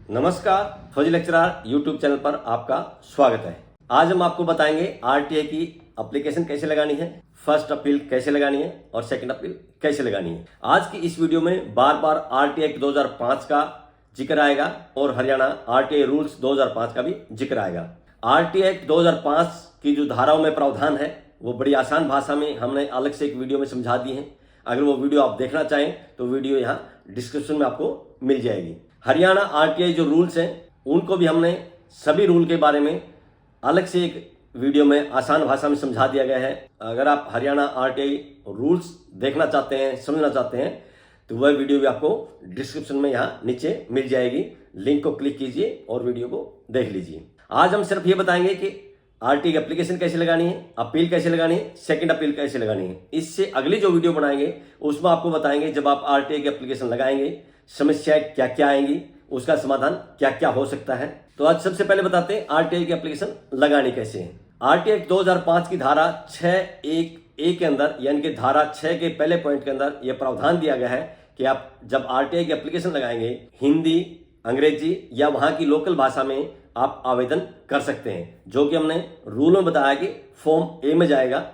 नमस्कार, फौजी lecturer YouTube channel पर आपका स्वागत है। आज हम आपको बताएंगे आरटीआई की एप्लीकेशन कैसे लगानी है, फर्स्ट अपील कैसे लगानी है और सेकंड अपील कैसे लगानी है। आज की इस वीडियो में बार बार आरटीआई 2005 का जिक्र आएगा और हरियाणा आरटीआई रूल्स 2005 का भी जिक्र आएगा। आरटीआई 2005 की जो धाराओं में प्रावधान है वो बड़ी आसान भाषा में हमने अलग से एक वीडियो में समझा दी है। अगर वो वीडियो आप देखना चाहें तो वीडियो यहाँ डिस्क्रिप्शन में आपको मिल जाएगी। हरियाणा आरटीआई जो रूल्स हैं उनको भी हमने सभी रूल के बारे में अलग से एक वीडियो में आसान भाषा में समझा दिया गया है। अगर आप हरियाणा आरटीआई रूल्स देखना चाहते हैं, समझना चाहते हैं तो वह वीडियो भी आपको डिस्क्रिप्शन में यहाँ नीचे मिल जाएगी। लिंक को क्लिक कीजिए और वीडियो को देख लीजिए। आज हम सिर्फ ये बताएंगे कि आरटीआई की एप्लीकेशन कैसे लगानी है, अपील कैसे लगानी है, सेकंड अपील कैसे लगानी है। इससे अगली जो वीडियो बनाएंगे उसमें आपको बताएंगे जब आप आरटीआई की एप्लीकेशन लगाएंगे समस्याएं क्या क्या आएंगी, उसका समाधान क्या क्या हो सकता है। तो आज सबसे पहले बताते हैं आरटीआई की एप्लीकेशन लगानी कैसे है। आरटीआई 2005 की धारा 6(1)(a) के अंदर यानी कि धारा 6 के पहले पॉइंट के अंदर यह प्रावधान दिया गया है कि आप जब आरटीआई की एप्लीकेशन लगाएंगे हिंदी, अंग्रेजी या वहां की लोकल भाषा में आप आवेदन कर सकते हैं, जो कि हमने रूल में बताया कि फॉर्म ए में जाएगा।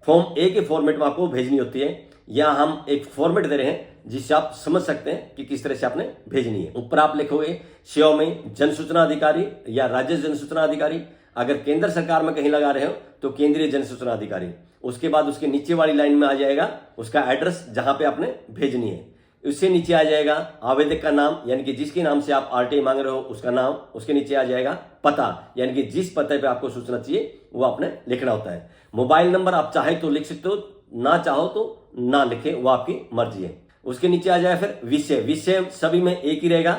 फॉर्म ए के फॉर्मेट में आपको भेजनी होती है। या हम एक फॉर्मेट दे रहे हैं जिससे आप समझ सकते हैं कि किस तरह से आपने भेजनी है। ऊपर आप लिखोगे सेवा में जन सूचना अधिकारी या राज्य जन सूचना अधिकारी। अगर केंद्र सरकार में कहीं लगा रहे हो तो केंद्रीय जन सूचना अधिकारी। उसके बाद उसके नीचे वाली लाइन में आ जाएगा उसका एड्रेस जहां पे आपने भेजनी है। उससे नीचे आ जाएगा आवेदक का नाम यानी कि जिसके नाम से आप आरटीआई मांग रहे हो उसका नाम। उसके नीचे आ जाएगा पता यानी कि जिस पते पे आपको सूचना चाहिए वो आपने लिखना होता है। मोबाइल नंबर आप चाहे तो लिख सकते हो, ना चाहो तो ना लिखे, वो आपकी मर्जी है। उसके नीचे आ जाए फिर विषय। विषय सभी में एक ही रहेगा।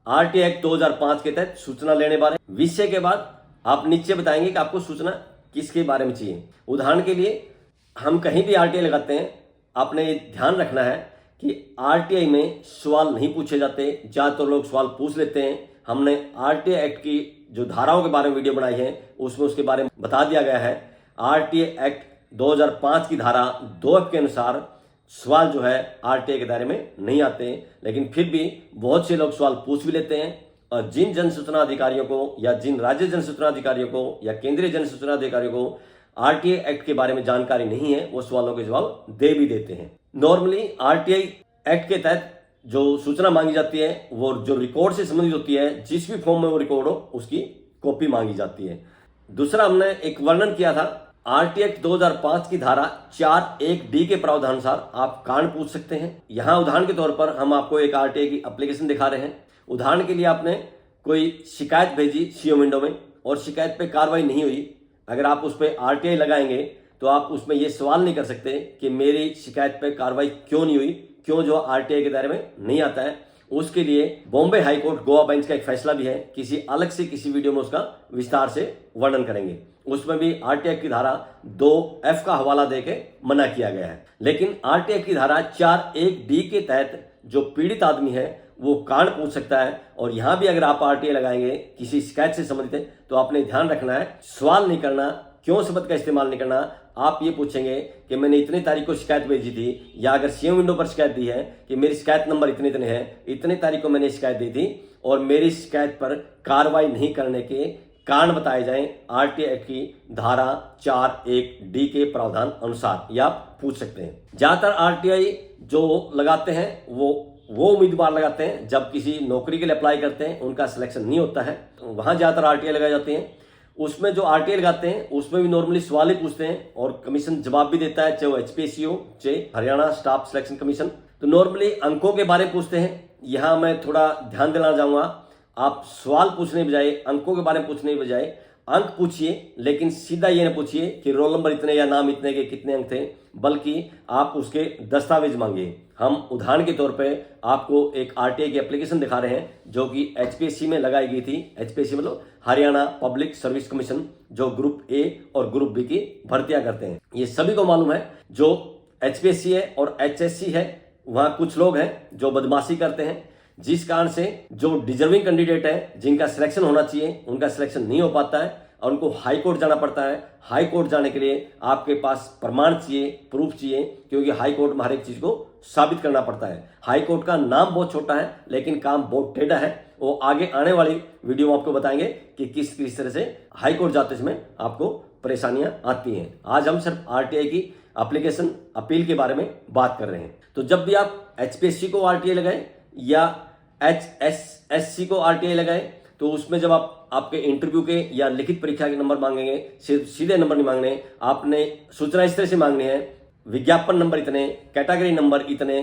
आरटीआई 2005 के तहत सूचना लेने बारे। विषय के बाद आप नीचे बताएंगे कि आपको सूचना किसके बारे में चाहिए। उदाहरण के लिए हम कहीं भी आरटीआई लगाते हैं, आपने ध्यान रखना है कि आरटीआई में सवाल नहीं पूछे जाते। ज्यादातर लोग सवाल पूछ लेते हैं। हमने आरटीआई एक्ट की जो धाराओं के बारे में वीडियो बनाई है उसमें उसके बारे में बता दिया गया है। आरटीआई एक्ट 2005 की धारा 2F के अनुसार सवाल जो है आरटीआई के दायरे में नहीं आते, लेकिन फिर भी बहुत से लोग सवाल पूछ भी लेते हैं। और जिन जन सूचना अधिकारियों को या जिन राज्य जन सूचना अधिकारियों को या केंद्रीय जन सूचना अधिकारियों को आरटीआई एक्ट के बारे में जानकारी नहीं है वो सवालों के जवाब दे भी देते हैं। नॉर्मली आरटीआई एक्ट के तहत जो सूचना मांगी जाती है वो जो रिकॉर्ड से संबंधित होती है, जिस भी फॉर्म में वो रिकॉर्ड हो उसकी कॉपी मांगी जाती है। दूसरा हमने एक वर्णन किया था आरटीआई 2005 की धारा 4(1)(d) के प्रावधान अनुसार आप कारण पूछ सकते हैं। यहाँ उदाहरण के तौर पर हम आपको एक आरटीआई की एप्लीकेशन दिखा रहे हैं। उदाहरण के लिए आपने कोई शिकायत भेजी सीओ विंडो में और शिकायत पे कार्रवाई नहीं हुई। अगर आप उस पर आरटीआई लगाएंगे तो आप उसमें ये सवाल नहीं कर सकते कि मेरी शिकायत पे कार्रवाई क्यों नहीं हुई, क्यों जो आरटीआई के दायरे में नहीं आता है। उसके लिए Bombay high court Goa bench का एक फैसला भी है, किसी अलग से किसी वीडियो में उसका विस्तार से वर्णन करेंगे। उसमें भी आरटीआई की धारा 2F का हवाला देके मना किया गया है। लेकिन आरटीआई की धारा 4(1)(d) के तहत जो पीड़ित आदमी है वो कारण पूछ सकता है। और यहां भी अगर आप आरटीआई लगाएंगे किसी शिकायत से संबंधित है तो आपने ध्यान रखना है सवाल नहीं करना, क्यों शब्द का इस्तेमाल नहीं करना। आप ये पूछेंगे कि मैंने इतने तारीख को शिकायत भेजी थी, या अगर सीएम विंडो पर शिकायत दी है कि मेरी शिकायत नंबर इतने इतने है, इतने तारीख को मैंने शिकायत दी थी और मेरी शिकायत पर कार्रवाई नहीं करने के कारण बताए जाएं आरटीआई की धारा 4(1)(d) के प्रावधान अनुसार, या आप पूछ सकते हैं। ज्यादातर आरटीआई जो लगाते हैं वो उम्मीदवार लगाते हैं जब किसी नौकरी के लिए अप्लाई करते हैं, उनका सिलेक्शन नहीं होता है, वहां ज्यादातर आरटीआई लगाए जाते हैं। उसमें जो आरटीआई लगाते हैं उसमें भी नॉर्मली सवाल ही पूछते हैं और कमीशन जवाब भी देता है, चाहे वो एचपीएससी हो चाहे हरियाणा स्टाफ सिलेक्शन कमीशन। तो नॉर्मली अंकों के बारे में पूछते हैं। यहां मैं थोड़ा ध्यान दिलाना चाहूंगा, आप सवाल पूछने बजाय अंकों के बारे में पूछने के बजाय अंक पूछिए, लेकिन सीधा ये ना पूछिए कि रोल नंबर इतने या नाम इतने के कितने अंक थे, बल्कि आप उसके दस्तावेज मांगिए। हम उदाहरण के तौर पे आपको एक आरटीआई की एप्लीकेशन दिखा रहे हैं जो कि एचपीएससी में लगाई गई थी। एचपीएससी मतलब हरियाणा पब्लिक सर्विस कमीशन, जो ग्रुप ए और ग्रुप बी की भर्तियां करते हैं। ये सभी को मालूम है जो एचपीएससी है और एचएससी है वहां कुछ लोग हैं जो बदमाशी करते हैं, जिस कारण से जो डिजर्विंग कैंडिडेट है जिनका सिलेक्शन होना चाहिए उनका सिलेक्शन नहीं हो पाता है और उनको हाई कोर्ट जाना पड़ता है। हाई कोर्ट जाने के लिए आपके पास प्रमाण चाहिए, प्रूफ चाहिए, क्योंकि हाई कोर्ट में हर एक चीज को साबित करना पड़ता है। हाई कोर्ट का नाम बहुत छोटा है लेकिन काम बहुत टेढ़ा है। वो आगे आने वाली वीडियो में आपको बताएंगे कि किस किस तरह से हाई कोर्ट जाते समय आपको परेशानियां आती हैं। आज हम सिर्फ आरटीआई की एप्लीकेशन अपील के बारे में बात कर रहे हैं। तो जब भी आप एचपीएससी को आरटीआई लगाएं या एचएसएससी को आरटीआई लगाएं तो उसमें जब आपके इंटरव्यू के या लिखित परीक्षा के नंबर मांगेंगे, सीधे नंबर नहीं मांगने, आपने सूचना इस तरह से मांगनी है, विज्ञापन नंबर इतने, कैटेगरी नंबर इतने,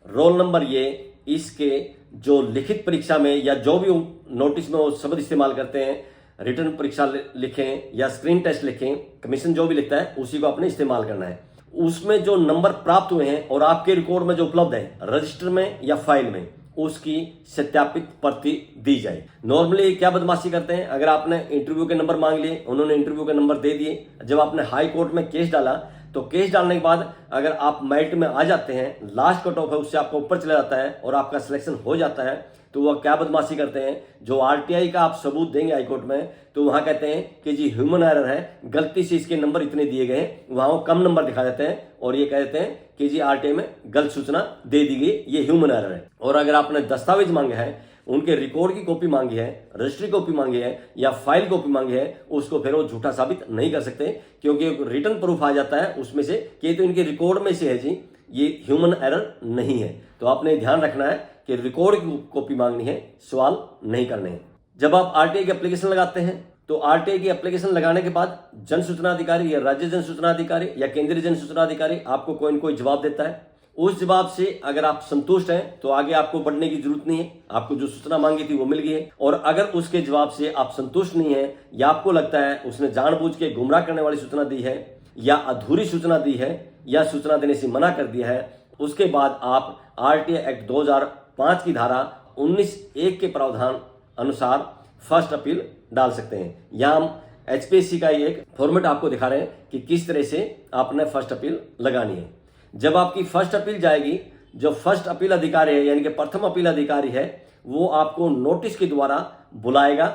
रोल नंबर ये, इसके जो लिखित परीक्षा में या जो भी नोटिस में वो शब्द इस्तेमाल करते हैं, रिटर्न परीक्षा लिखें या स्क्रीन टेस्ट लिखें, कमीशन जो भी लिखता है उसी को आपने इस्तेमाल करना है। उसमें जो नंबर प्राप्त हुए हैं और आपके रिकॉर्ड में जो उपलब्ध है रजिस्टर में या फाइल में, उसकी सत्यापित प्रति दी जाए। नॉर्मली क्या बदमाशी करते हैं, अगर आपने इंटरव्यू के नंबर मांग लिए, उन्होंने इंटरव्यू के नंबर दे दिए, जब आपने हाई कोर्ट में केस डाला तो केस डालने के बाद अगर आप मेरिट में आ जाते हैं, लास्ट कट ऑफ है उससे आपका ऊपर चला जाता है और आपका सिलेक्शन हो जाता है, तो वह क्या बदमाशी करते हैं, जो आरटीआई का आप सबूत देंगे हाई कोर्ट में तो वहां कहते हैं कि जी ह्यूमन एरर है, गलती से इसके नंबर इतने दिए गए, वहां वो कम नंबर दिखा देते हैं और ये कहते हैं कि जी आरटीआई में गलत सूचना दे दी गई, ये ह्यूमन एरर है। और अगर आपने दस्तावेज मांगे हैं, उनके रिकॉर्ड की कॉपी मांगी है, रजिस्ट्री कॉपी मांगी है या फाइल कॉपी मांगी है, उसको फिर वो झूठा साबित नहीं कर सकते क्योंकि रिटर्न प्रूफ आ जाता है उसमें से कि तो इनके रिकॉर्ड में से है जी, ये ह्यूमन एरर नहीं है। तो आपने ध्यान रखना है कि रिकॉर्ड की कॉपी मांगनी है, सवाल नहीं करने हैं। जब आप आरटीआई की एप्लीकेशन लगाते हैं तो आरटीआई की एप्लीकेशन लगाने के बाद जन सूचना अधिकारी या राज्य जन सूचना अधिकारी या केंद्रीय जन सूचना अधिकारी आपको कोई न कोई जवाब देता है। उस जवाब से अगर आप संतुष्ट हैं तो आगे आपको बढ़ने की जरूरत नहीं है, आपको जो सूचना मांगी थी वो मिल गई है। और अगर उसके जवाब से आप संतुष्ट नहीं है या आपको लगता है उसने जानबूझ के गुमराह करने वाली सूचना दी है या अधूरी सूचना दी है या सूचना देने से मना कर दिया है, उसके बाद आप आरटीआई एक्ट 2005 की धारा 19(1) के प्रावधान अनुसार फर्स्ट अपील डाल सकते हैं। यहाँ हम एचपीएससी का एक फॉर्मेट आपको दिखा रहे हैं कि किस तरह से आपने फर्स्ट अपील लगानी है। जब आपकी फर्स्ट अपील जाएगी, जो फर्स्ट अपील अधिकारी है यानी कि प्रथम अपील अधिकारी है, वो आपको नोटिस के द्वारा बुलाएगा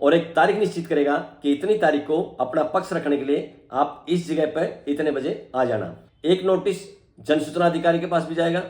और एक तारीख निश्चित करेगा कि इतनी तारीख को अपना पक्ष रखने के लिए आप इस जगह पर इतने बजे आ जाना। एक नोटिस जन सूचना अधिकारी के पास भी जाएगा,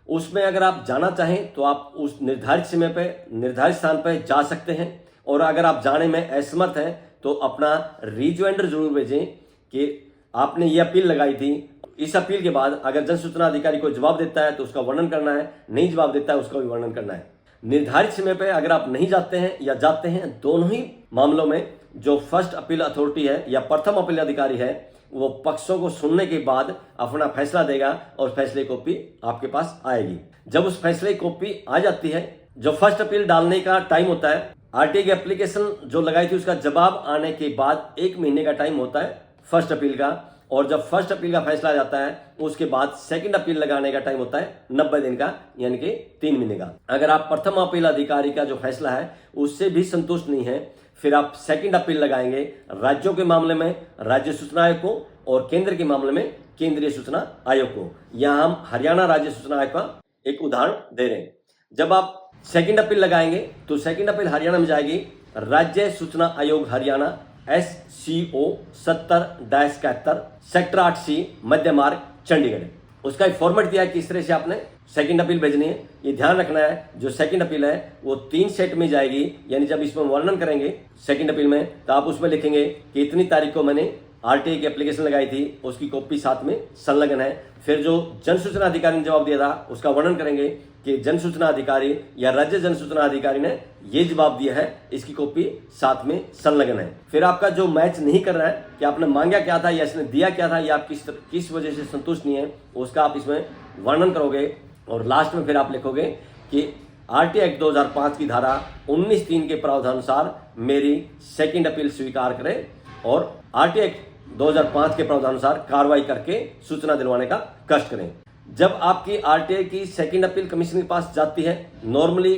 उसमें अगर आप जाना चाहें तो आप उस निर्धारित समय पर निर्धारित स्थान पर जा सकते हैं। और अगर आप जाने में असमर्थ हैं तो अपना रिज्वाइंडर जरूर भेजें कि आपने ये अपील लगाई थी। इस अपील के बाद अगर जन सूचना अधिकारी को जवाब देता है तो उसका वर्णन करना है, नहीं जवाब देता है उसका भी वर्णन करना है। निर्धारित समय पर अगर आप नहीं जाते हैं या जाते हैं, दोनों ही मामलों में जो फर्स्ट अपील अथॉरिटी है या प्रथम अपील अधिकारी है वो पक्षों को सुनने के बाद अपना फैसला देगा और फैसले की कॉपी आपके पास आएगी। जब उस फैसले की कॉपी आ जाती है, जो फर्स्ट अपील डालने का टाइम होता है, आरटीआई की एप्लीकेशन जो लगाई थी उसका जवाब आने के बाद 1 महीने का टाइम होता है फर्स्ट अपील का। और जब फर्स्ट अपील का फैसला आ जाता है उसके बाद सेकंड अपील लगाने का टाइम होता है 90 दिन का, यानी कि 3 महीने का। अगर आप प्रथम अपील अधिकारी का जो फैसला है उससे भी संतुष्ट नहीं है, फिर आप सेकंड अपील लगाएंगे राज्यों के मामले में राज्य सूचना आयोग को और केंद्र के मामले में केंद्रीय सूचना आयोग को। यहाँ हम हरियाणा राज्य सूचना आयोग का एक उदाहरण दे रहे हैं। जब आप सेकंड अपील लगाएंगे तो सेकंड अपील हरियाणा में जाएगी राज्य सूचना आयोग हरियाणा SCO 70-71 सेक्टर 8C मध्य मार्ग चंडीगढ़। उसका एक फॉर्मेट दिया है किस तरह से आपने सेकंड अपील भेजनी है। ये ध्यान रखना है, जो सेकंड अपील है वो 3 सेट में जाएगी, यानी जब इसमें वर्णन करेंगे सेकंड अपील में तो आप उसमें लिखेंगे कि इतनी तारीख को मैंने आरटीआई की एप्लीकेशन लगाई थी, उसकी कॉपी साथ में संलग्न है। फिर जो जन सूचना अधिकारी ने जवाब दिया था उसका वर्णन करेंगे कि जन सूचना अधिकारी या राज्य जन सूचना अधिकारी ने ये जवाब दिया है, इसकी कॉपी साथ में संलग्न है। फिर आपका जो मैच नहीं कर रहा है कि आपने मांगा क्या था या इसने दिया क्या था या आप किस वजह से संतुष्ट नहीं है, उसका आप इसमें वर्णन करोगे। और लास्ट में फिर आप लिखोगे कि आरटीआई एक्ट 2005 की धारा 19(3) के प्रावधानुसार मेरी सेकंड अपील स्वीकार करें और आरटीआई एक्ट 2005 के प्रावधानुसार कार्रवाई करके सूचना दिलवाने का कष्ट करें। जब आपकी आरटीआई की सेकंड अपील कमीशन के पास जाती है, नॉर्मली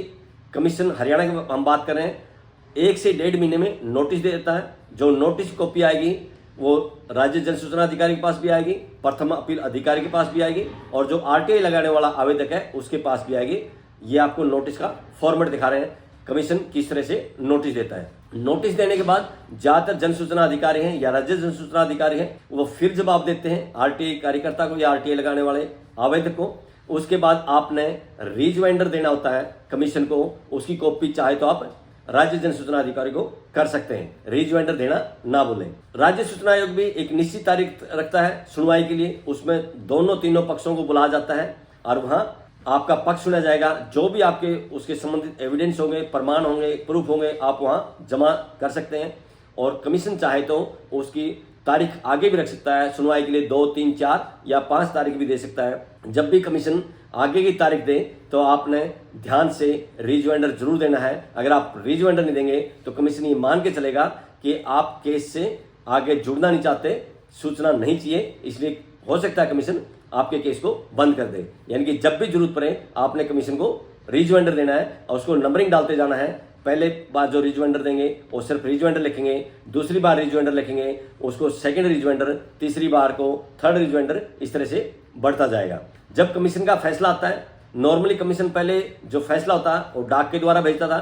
कमीशन हरियाणा की हम बात करें 1 से 1.5 महीने में नोटिस दे देता है। जो नोटिस की कॉपी आएगी वो राज्य जन सूचना अधिकारी के पास भी आएगी, प्रथम अपील अधिकारी के पास भी आएगी और जो आरटीआई लगाने वाला आवेदक है उसके पास भी आएगी। ये आपको नोटिस का फॉर्मेट दिखा रहे हैं कमीशन किस तरह से नोटिस देता है। नोटिस देने के बाद ज्यादातर जन सूचना अधिकारी हैं या राज्य जन सूचना अधिकारी हैं वो फिर जवाब देते हैं आरटीआई कार्यकर्ता को या आरटीआई लगाने वाले आवेदक को। उसके बाद आपने रिज्वाइंडर देना होता है कमीशन को। उसकी कॉपी चाहे तो आप राज्य जन सूचना अधिकारी को कर सकते हैं, रिज्वाइंडर देना ना भूलें। राज्य सूचना आयोग भी एक निश्चित तारीख रखता है सुनवाई के लिए, उसमें दोनों तीनों पक्षों को बुलाया जाता है और वहां आपका पक्ष सुना जाएगा। जो भी आपके उसके संबंधित एविडेंस होंगे, प्रमाण होंगे, प्रूफ होंगे, आप वहां जमा कर सकते हैं। और कमीशन चाहे तो उसकी तारीख आगे भी रख सकता है सुनवाई के लिए, 2, 3, 4 या 5 तारीख भी दे सकता है। जब भी कमीशन आगे की तारीख दे तो आपने ध्यान से रिज्वाइंडर जरूर देना है। अगर आप रिज्वाइंडर नहीं देंगे तो कमीशन ये मान के चलेगा कि आप केस से आगे जुड़ना नहीं चाहते, सूचना नहीं चाहिए, इसलिए हो सकता है कमीशन आपके केस को बंद कर दे। यानी कि जब भी जरूरत पड़े आपने कमीशन को रिज्वाइंडर देना है और उसको नंबरिंग डालते जाना है। पहले बार जो रिज्वाइंडर देंगे वो सिर्फ रिज्वाइंडर लिखेंगे, दूसरी बार रिज्वाइंडर लिखेंगे, उसको सेकंड रिज्वाइंडर, तीसरी बार को थर्ड रिज्वाइंडर, इस तरह से बढ़ता जाएगा। जब कमीशन का फैसला आता है, नॉर्मली कमीशन पहले जो फैसला होता है वो डाक के द्वारा भेजता था।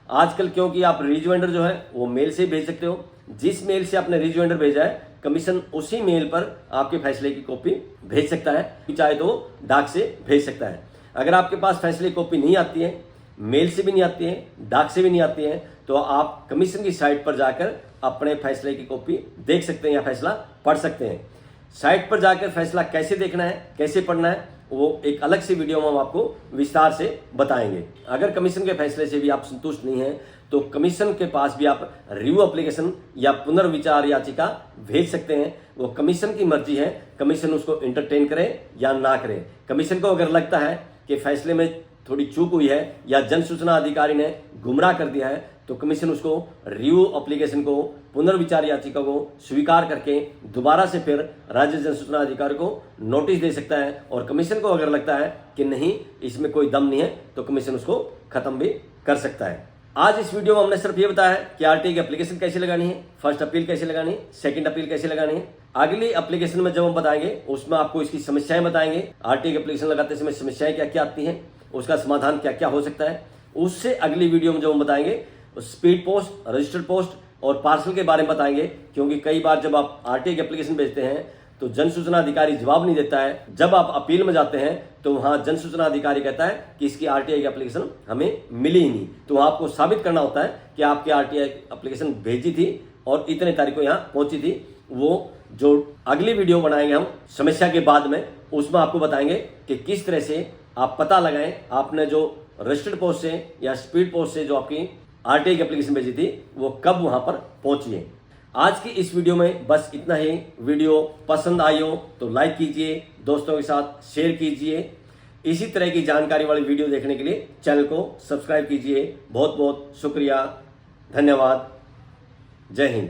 आजकल क्योंकि आप रिज्वाइंडर जो है वो मेल से भेज सकते हो, जिस मेल से आपने रिज्वाइंडर भेजा है कमीशन उसी मेल पर आपके फैसले की कॉपी भेज सकता है, चाहे तो डाक से भेज सकता है। अगर आपके पास फैसले की कॉपी नहीं आती है, मेल से भी नहीं आती है, डाक से भी नहीं आती है, तो आप कमीशन की साइट पर जाकर अपने फैसले की कॉपी देख सकते हैं या फैसला पढ़ सकते हैं। साइट पर जाकर फैसला कैसे देखना है, कैसे पढ़ना है, वो एक अलग से वीडियो में हम आपको विस्तार से बताएंगे। अगर कमीशन के फैसले से भी आप संतुष्ट नहीं हैं तो कमीशन के पास भी आप रिव्यू एप्लीकेशन या पुनर्विचार याचिका भेज सकते हैं। वो कमीशन की मर्जी है, कमीशन उसको एंटरटेन करे या ना करे। कमीशन को अगर लगता है कि फैसले में थोड़ी चूक हुई है या जन सूचना अधिकारी ने गुमराह कर दिया है तो कमीशन उसको रिव्यू एप्लीकेशन को, पुनर्विचार याचिका को स्वीकार करके दोबारा से फिर राज्य जन सूचना अधिकारी को नोटिस दे सकता है। और कमीशन को अगर लगता है कि नहीं इसमें कोई दम नहीं है तो कमीशन उसको खत्म भी कर सकता है। आज इस वीडियो में हमने सिर्फ ये बताया है कि आरटीआई की एप्लीकेशन कैसे लगानी है, फर्स्ट अपील कैसे लगानी है, सेकंड अपील कैसे लगानी है। अगली एप्लीकेशन में जब हम बताएंगे उसमें आपको इसकी समस्याएं बताएंगे, आरटीआई की एप्लीकेशन लगाते समय समस्याएं क्या क्या आती हैं, उसका समाधान क्या क्या हो सकता है। उससे अगली वीडियो में जो हम बताएंगे स्पीड पोस्ट, रजिस्टर्ड पोस्ट और पार्सल के बारे में बताएंगे। क्योंकि कई बार जब आप आरटीआई की एप्लीकेशन भेजते हैं तो जन सूचना अधिकारी जवाब नहीं देता है। जब आप अपील में जाते हैं तो वहां जन सूचना अधिकारी कहता है कि इसकी आरटीआई की एप्लीकेशन हमें मिली ही नहीं। तो आपको साबित करना होता है कि आपकी आरटीआई एप्लीकेशन भेजी थी और इतने तारीख को यहाँ पहुंची थी। वो जो अगली वीडियो बनाएंगे हम समस्या के बाद में, उसमें आपको बताएंगे कि किस तरह से आप पता लगाएं आपने जो रजिस्टर्ड पोस्ट से या स्पीड पोस्ट से जो आपकी आरटीआई की एप्लीकेशन भेजी थी वो कब वहां पर पहुंची है। आज की इस वीडियो में बस इतना ही। वीडियो पसंद आई हो तो लाइक कीजिए, दोस्तों के साथ शेयर कीजिए। इसी तरह की जानकारी वाली वीडियो देखने के लिए चैनल को सब्सक्राइब कीजिए। बहुत बहुत शुक्रिया, धन्यवाद, जय हिंद।